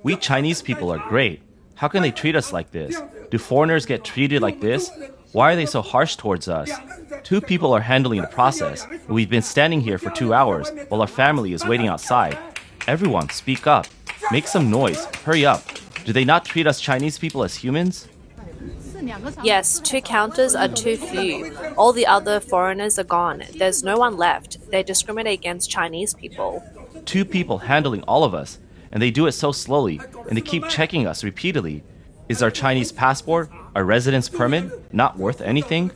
We Chinese people are great. How can they treat us like this? Do foreigners get treated like this? Why are they so harsh towards us? Two people are handling the process, and we've been standing here for 2 hours while our family is waiting outside. Everyone, speak up. Make some noise. Hurry up. Do they not treat us Chinese people as humans? Yes, 2 counters are too few. All the other foreigners are gone. There's no one left. They discriminate against Chinese people. 2 people handling all of us, and they do it so slowly, and they keep checking us repeatedly. Is our Chinese passport, our residence permit, not worth anything?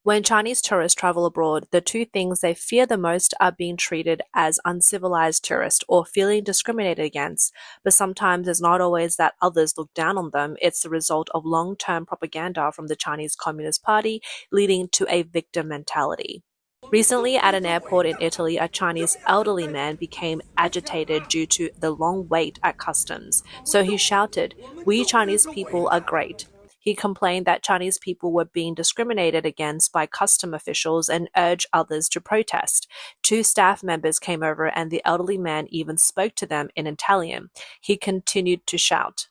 When Chinese tourists travel abroad, the 2 things they fear the most are being treated as uncivilized tourists or feeling discriminated against. But sometimes it's not always that others look down on them. It's the result of long-term propaganda from the Chinese Communist Party, leading to a victim mentality. Recently, at an airport in Italy, a Chinese elderly man became agitated due to the long wait at customs. So he shouted, "We Chinese people are great." He complained that Chinese people were being discriminated against by custom officials and urged others to protest. 2 staff members came over and the elderly man even spoke to them in Italian. He continued to shout.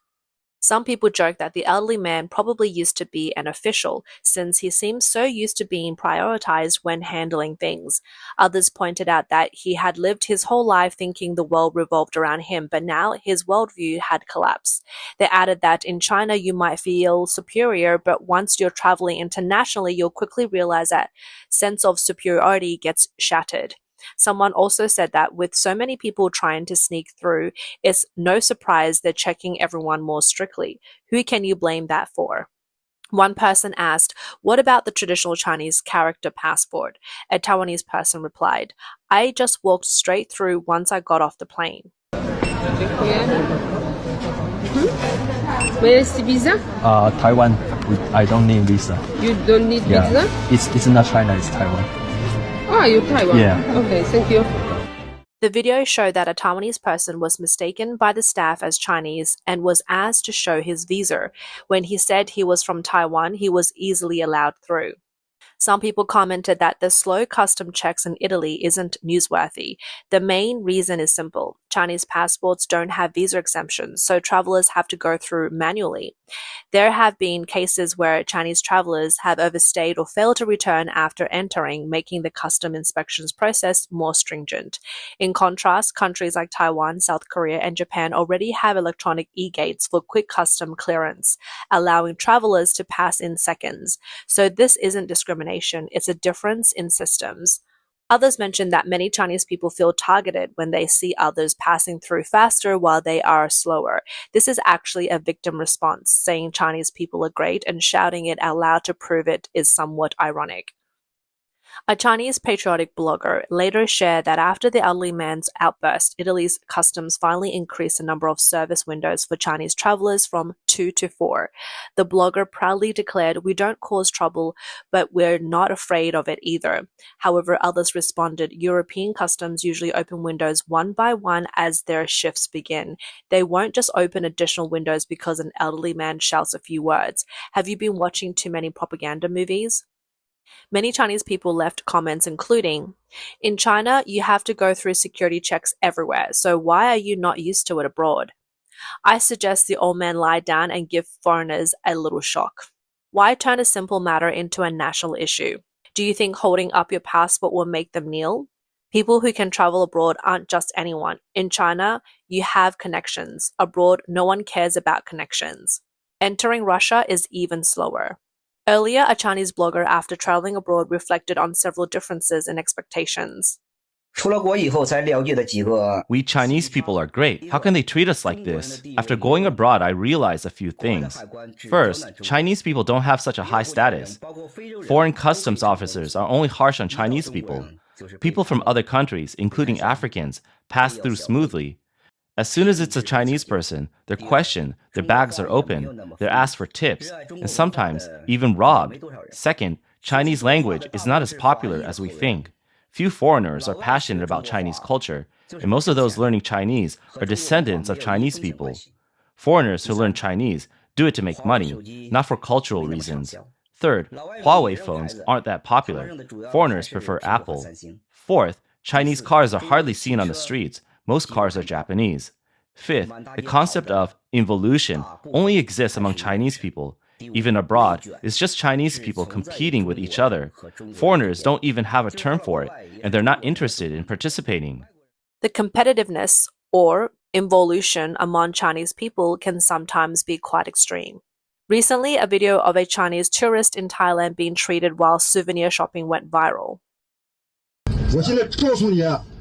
Some people joke that the elderly man probably used to be an official, since he seems so used to being prioritized when handling things. Others pointed out that he had lived his whole life thinking the world revolved around him, but now his worldview had collapsed. They added that in China you might feel superior, but once you're traveling internationally, you'll quickly realize that sense of superiority gets shattered. Someone also said that with so many people trying to sneak through, it's no surprise they're checking everyone more strictly. Who can you blame that for? One person asked, "What about the traditional Chinese character passport?" A Taiwanese person replied, "I just walked straight through once I got off the plane." Where is the visa? Taiwan. I don't need visa. You don't need visa? It's not China, it's Taiwan. Ah, you're Taiwan. Yeah. Okay, thank you. The video showed that a Taiwanese person was mistaken by the staff as Chinese and was asked to show his visa. When he said he was from Taiwan, he was easily allowed through. Some people commented that the slow custom checks in Italy isn't newsworthy. The main reason is simple. Chinese passports don't have visa exemptions, so travelers have to go through manually. There have been cases where Chinese travelers have overstayed or failed to return after entering, making the custom inspections process more stringent. In contrast, countries like Taiwan, South Korea, and Japan already have electronic e-gates for quick custom clearance, allowing travelers to pass in seconds. So this isn't discrimination, it's a difference in systems. Others mentioned that many Chinese people feel targeted when they see others passing through faster while they are slower. This is actually a victim response. Saying Chinese people are great and shouting it out loud to prove it is somewhat ironic. A Chinese patriotic blogger later shared that after the elderly man's outburst, Italy's customs finally increased the number of service windows for Chinese travelers from 2 to 4. The blogger proudly declared, "We don't cause trouble, but we're not afraid of it either." However, others responded, "European customs usually open windows one by one as their shifts begin. They won't just open additional windows because an elderly man shouts a few words. Have you been watching too many propaganda movies?" Many Chinese people left comments including, "In China, you have to go through security checks everywhere, so why are you not used to it abroad?" I suggest the old man lie down and give foreigners a little shock. Why turn a simple matter into a national issue? Do you think holding up your passport will make them kneel? People who can travel abroad aren't just anyone. In China, you have connections. Abroad, no one cares about connections. Entering Russia is even slower. Earlier, a Chinese blogger after traveling abroad reflected on several differences in expectations. We Chinese people are great. How can they treat us like this? After going abroad, I realized a few things. First, Chinese people don't have such a high status. Foreign customs officers are only harsh on Chinese people. People from other countries, including Africans, pass through smoothly. As soon as it's a Chinese person, they're questioned, their bags are open, they're asked for tips, and sometimes even robbed. Second, Chinese language is not as popular as we think. Few foreigners are passionate about Chinese culture, and most of those learning Chinese are descendants of Chinese people. Foreigners who learn Chinese do it to make money, not for cultural reasons. Third, Huawei phones aren't that popular. Foreigners prefer Apple. Fourth, Chinese cars are hardly seen on the streets. Most cars are Japanese. Fifth, the concept of involution only exists among Chinese people. Even abroad, it's just Chinese people competing with each other. Foreigners don't even have a term for it, and they're not interested in participating. The competitiveness or involution among Chinese people can sometimes be quite extreme. Recently, a video of a Chinese tourist in Thailand being treated while souvenir shopping went viral.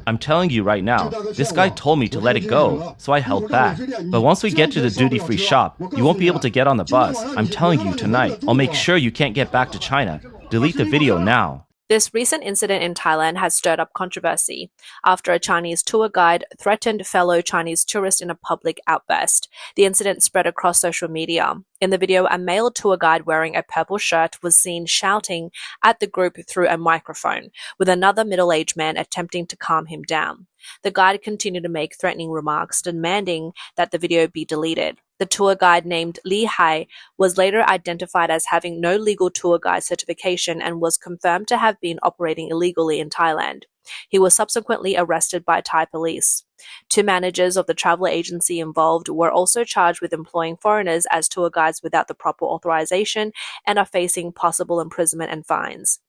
I'm telling you right now, this guy told me to let it go, so I held back. But once we get to the duty-free shop, you won't be able to get on the bus. I'm telling you tonight, I'll make sure you can't get back to China. Delete the video now. This recent incident in Thailand has stirred up controversy after a Chinese tour guide threatened fellow Chinese tourists in a public outburst. The incident spread across social media. In the video, a male tour guide wearing a purple shirt was seen shouting at the group through a microphone, with another middle-aged man attempting to calm him down. The guide continued to make threatening remarks, demanding that the video be deleted. The tour guide, named Li Hai, was later identified as having no legal tour guide certification and was confirmed to have been operating illegally in Thailand. He was subsequently arrested by Thai police. Two managers of the travel agency involved were also charged with employing foreigners as tour guides without the proper authorization and are facing possible imprisonment and fines.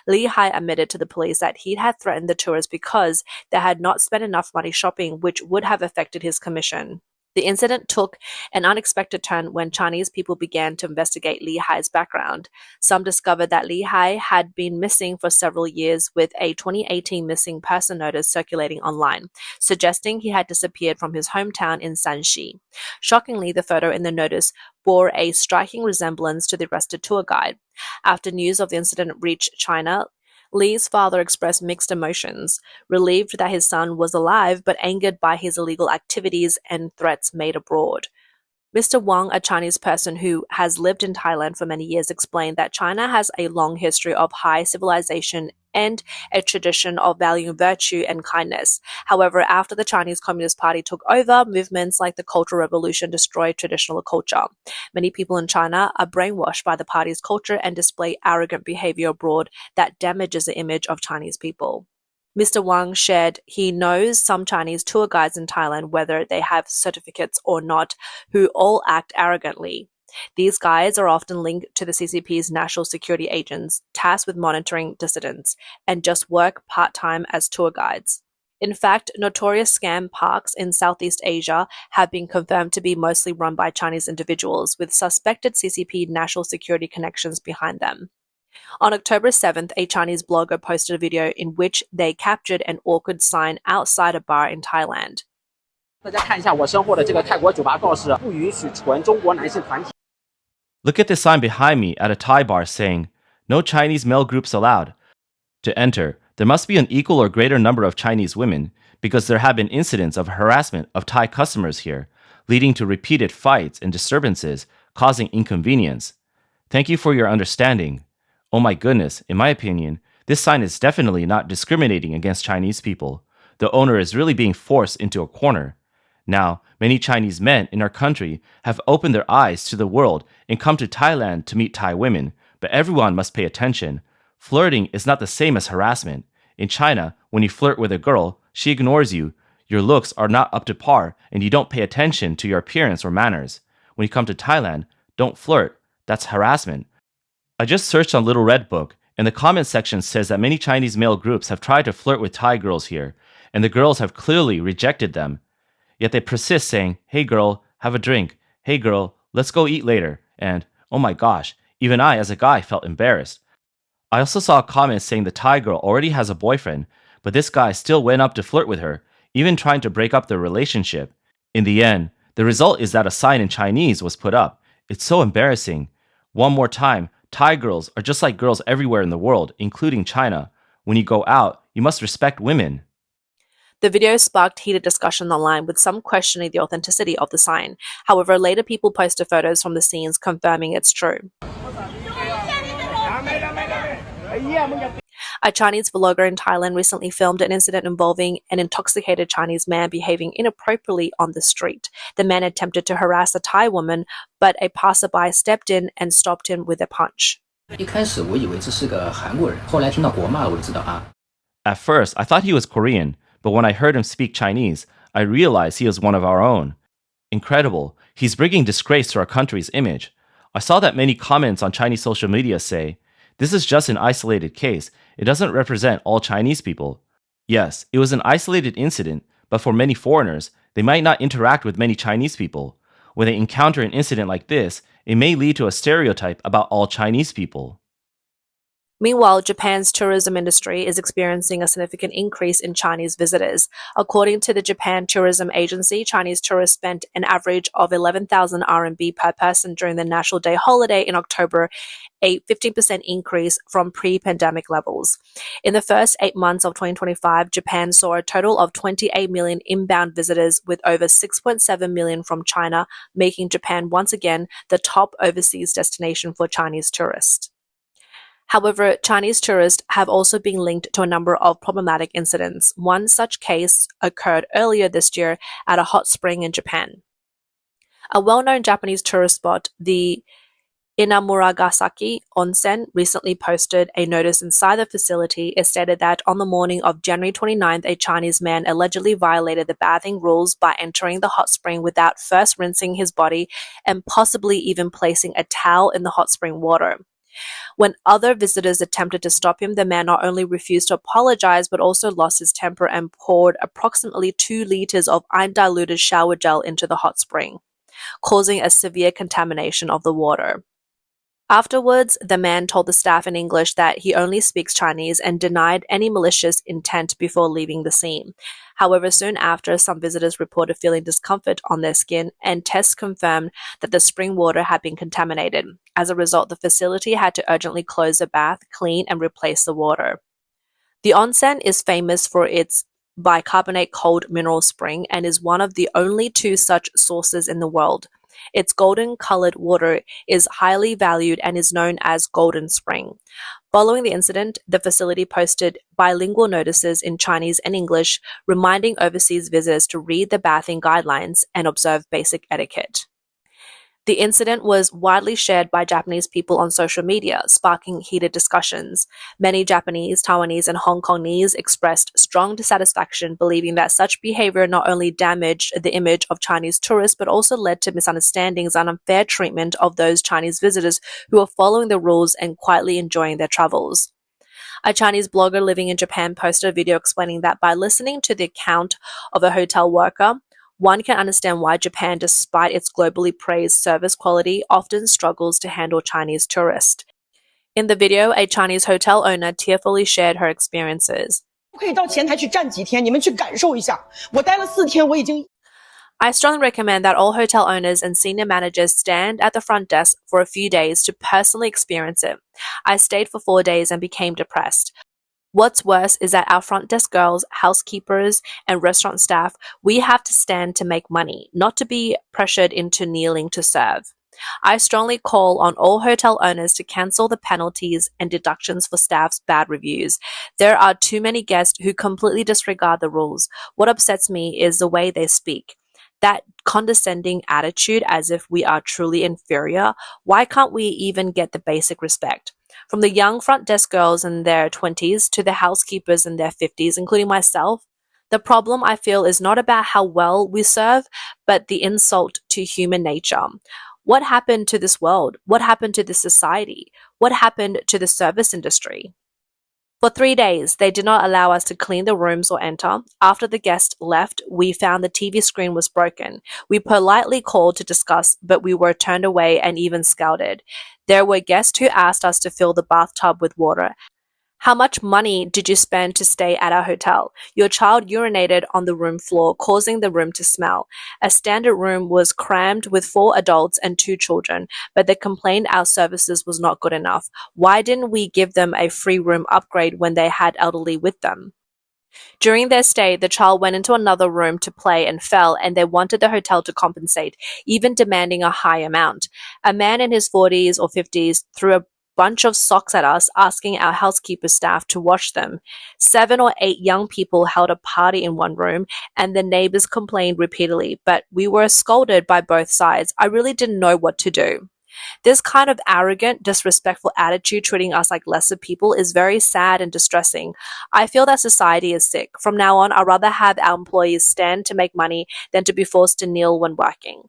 Li Hai admitted to the police that he had threatened the tourists because they had not spent enough money shopping, which would have affected his commission. The incident took an unexpected turn when Chinese people began to investigate Li Hai's background. Some discovered that Li Hai had been missing for several years, with a 2018 missing person notice circulating online, suggesting he had disappeared from his hometown in Shanxi. Shockingly, the photo in the notice bore a striking resemblance to the arrested tour guide. After news of the incident reached China, Li's father expressed mixed emotions, relieved that his son was alive but angered by his illegal activities and threats made abroad. Mr. Wang, a Chinese person who has lived in Thailand for many years, explained that China has a long history of high civilization and a tradition of valuing virtue and kindness. However, after the Chinese Communist Party took over, movements like the Cultural Revolution destroyed traditional culture. Many people in China are brainwashed by the party's culture and display arrogant behavior abroad that damages the image of Chinese people. Mr. Wang shared he knows some Chinese tour guides in Thailand, whether they have certificates or not, who all act arrogantly. These guides are often linked to the CCP's national security agents, tasked with monitoring dissidents, and just work part-time as tour guides. In fact, notorious scam parks in Southeast Asia have been confirmed to be mostly run by Chinese individuals, with suspected CCP national security connections behind them. On October 7th, a Chinese blogger posted a video in which they captured an awkward sign outside a bar in Thailand. Look at the sign behind me at a Thai bar saying, "No Chinese male groups allowed." To enter, there must be an equal or greater number of Chinese women, because there have been incidents of harassment of Thai customers here, leading to repeated fights and disturbances, causing inconvenience. Thank you for your understanding. Oh my goodness, in my opinion, this sign is definitely not discriminating against Chinese people. The owner is really being forced into a corner. Now, many Chinese men in our country have opened their eyes to the world and come to Thailand to meet Thai women, but everyone must pay attention. Flirting is not the same as harassment. In China, when you flirt with a girl, she ignores you. Your looks are not up to par, and you don't pay attention to your appearance or manners. When you come to Thailand, don't flirt. That's harassment. I just searched on Little Red Book, and the comment section says that many Chinese male groups have tried to flirt with Thai girls here, and the girls have clearly rejected them. Yet they persist saying, "Hey girl, have a drink. Hey girl, let's go eat later." And, oh my gosh, even I as a guy felt embarrassed. I also saw a comment saying the Thai girl already has a boyfriend, but this guy still went up to flirt with her, even trying to break up their relationship. In the end, the result is that a sign in Chinese was put up. It's so embarrassing. One more time, Thai girls are just like girls everywhere in the world, including China. When you go out, you must respect women. The video sparked heated discussion online, with some questioning the authenticity of the sign. However, later people posted photos from the scenes confirming it's true. A Chinese vlogger in Thailand recently filmed an incident involving an intoxicated Chinese man behaving inappropriately on the street. The man attempted to harass a Thai woman, but a passerby stepped in and stopped him with a punch. At first, I thought he was Korean, but when I heard him speak Chinese, I realized he was one of our own. Incredible. He's bringing disgrace to our country's image. I saw that many comments on Chinese social media say, this is just an isolated case. It doesn't represent all Chinese people. Yes, it was an isolated incident, but for many foreigners, they might not interact with many Chinese people. When they encounter an incident like this, it may lead to a stereotype about all Chinese people. Meanwhile, Japan's tourism industry is experiencing a significant increase in Chinese visitors. According to the Japan Tourism Agency, Chinese tourists spent an average of 11,000 RMB per person during the National Day holiday in October, a 15% increase from pre-pandemic levels. In the first 8 months of 2025, Japan saw a total of 28 million inbound visitors, with over 6.7 million from China, making Japan once again the top overseas destination for Chinese tourists. However, Chinese tourists have also been linked to a number of problematic incidents. One such case occurred earlier this year at a hot spring in Japan. A well-known Japanese tourist spot, the Inamuragasaki Onsen, recently posted a notice inside the facility. It stated that on the morning of January 29th, a Chinese man allegedly violated the bathing rules by entering the hot spring without first rinsing his body and possibly even placing a towel in the hot spring water. When other visitors attempted to stop him, the man not only refused to apologize but also lost his temper and poured approximately 2 liters of undiluted shower gel into the hot spring, causing a severe contamination of the water. Afterwards, the man told the staff in English that he only speaks Chinese and denied any malicious intent before leaving the scene. However, soon after, some visitors reported feeling discomfort on their skin, and tests confirmed that the spring water had been contaminated. As a result, the facility had to urgently close the bath, clean, and replace the water. The onsen is famous for its bicarbonate cold mineral spring and is one of the only 2 such sources in the world. Its golden-colored water is highly valued and is known as Golden Spring. Following the incident, the facility posted bilingual notices in Chinese and English, reminding overseas visitors to read the bathing guidelines and observe basic etiquette. The incident was widely shared by Japanese people on social media, sparking heated discussions. Many Japanese, Taiwanese, and Hong Kongese expressed strong dissatisfaction, believing that such behavior not only damaged the image of Chinese tourists, but also led to misunderstandings and unfair treatment of those Chinese visitors who are following the rules and quietly enjoying their travels. A Chinese blogger living in Japan posted a video explaining that by listening to the account of a hotel worker, one can understand why Japan, despite its globally praised service quality, often struggles to handle Chinese tourists. In the video, a Chinese hotel owner tearfully shared her experiences. I strongly recommend that all hotel owners and senior managers stand at the front desk for a few days to personally experience it. I stayed for 4 days and became depressed. What's worse is that our front desk girls, housekeepers, and restaurant staff, we have to stand to make money, not to be pressured into kneeling to serve. I strongly call on all hotel owners to cancel the penalties and deductions for staff's bad reviews. There are too many guests who completely disregard the rules. What upsets me is the way they speak. That condescending attitude as if we are truly inferior. Why can't we even get the basic respect? From the young front desk girls in their 20s to the housekeepers in their 50s, including myself, the problem I feel is not about how well we serve, but the insult to human nature. What happened to this world? What happened to this society? What happened to the service industry? For 3 days, they did not allow us to clean the rooms or enter. After the guest left, we found the TV screen was broken. We politely called to discuss, but we were turned away and even scouted. There were guests who asked us to fill the bathtub with water. How much money did you spend to stay at our hotel? Your child urinated on the room floor, causing the room to smell. A standard room was crammed with 4 adults and 2 children, but they complained our services was not good enough. Why didn't we give them a free room upgrade when they had elderly with them? During their stay, the child went into another room to play and fell, and they wanted the hotel to compensate, even demanding a high amount. A man in his 40s or 50s threw a bunch of socks at us, asking our housekeeper staff to wash them. 7 or 8 young people held a party in one room, and the neighbors complained repeatedly, but we were scolded by both sides. I really didn't know what to do. This kind of arrogant, disrespectful attitude treating us like lesser people is very sad and distressing. I feel that society is sick. From now on, I'd rather have our employees stand to make money than to be forced to kneel when working.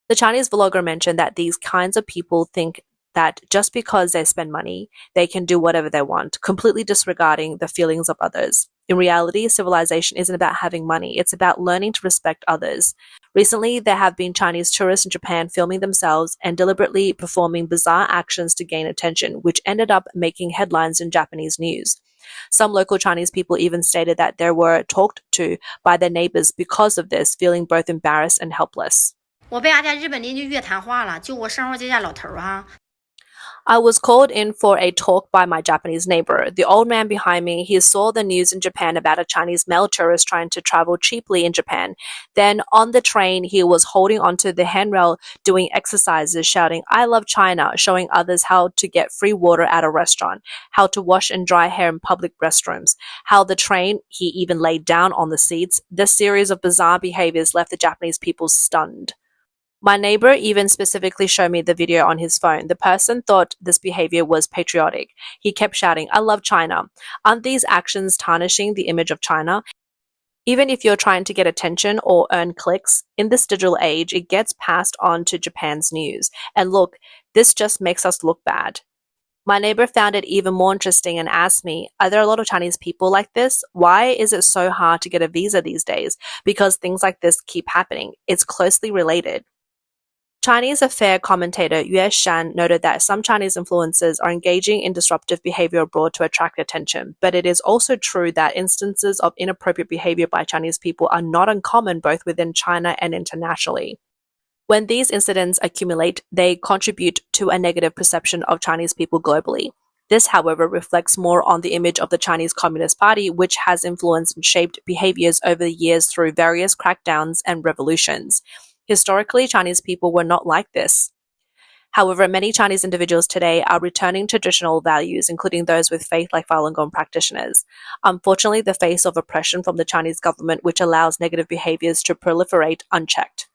The Chinese vlogger mentioned that these kinds of people think that just because they spend money, they can do whatever they want, completely disregarding the feelings of others. In reality, civilization isn't about having money, it's about learning to respect others. Recently, there have been Chinese tourists in Japan filming themselves and deliberately performing bizarre actions to gain attention, which ended up making headlines in Japanese news. Some local Chinese people even stated that they were talked to by their neighbors because of this, feeling both embarrassed and helpless. 我被俺家日本邻居约谈话了，就我生活这家老头哈。I was called in for a talk by my Japanese neighbor. The old man behind me, he saw the news in Japan about a Chinese male tourist trying to travel cheaply in Japan. Then on the train, he was holding onto the handrail doing exercises, shouting, "I love China," showing others how to get free water at a restaurant, how to wash and dry hair in public restrooms, how the train, he even laid down on the seats. This series of bizarre behaviors left the Japanese people stunned. My neighbor even specifically showed me the video on his phone. The person thought this behavior was patriotic. He kept shouting, "I love China." Aren't these actions tarnishing the image of China? Even if you're trying to get attention or earn clicks, in this digital age, it gets passed on to Japan's news. And look, this just makes us look bad. My neighbor found it even more interesting and asked me, "Are there a lot of Chinese people like this? Why is it so hard to get a visa these days?" Because things like this keep happening. It's closely related. Chinese affair commentator Yue Shan noted that some Chinese influencers are engaging in disruptive behavior abroad to attract attention, but it is also true that instances of inappropriate behavior by Chinese people are not uncommon both within China and internationally. When these incidents accumulate, they contribute to a negative perception of Chinese people globally. This, however, reflects more on the image of the Chinese Communist Party, which has influenced and shaped behaviors over the years through various crackdowns and revolutions. Historically, Chinese people were not like this. However, many Chinese individuals today are returning traditional values, including those with faith like Falun Gong practitioners. Unfortunately, the face of oppression from the Chinese government, which allows negative behaviors to proliferate unchecked.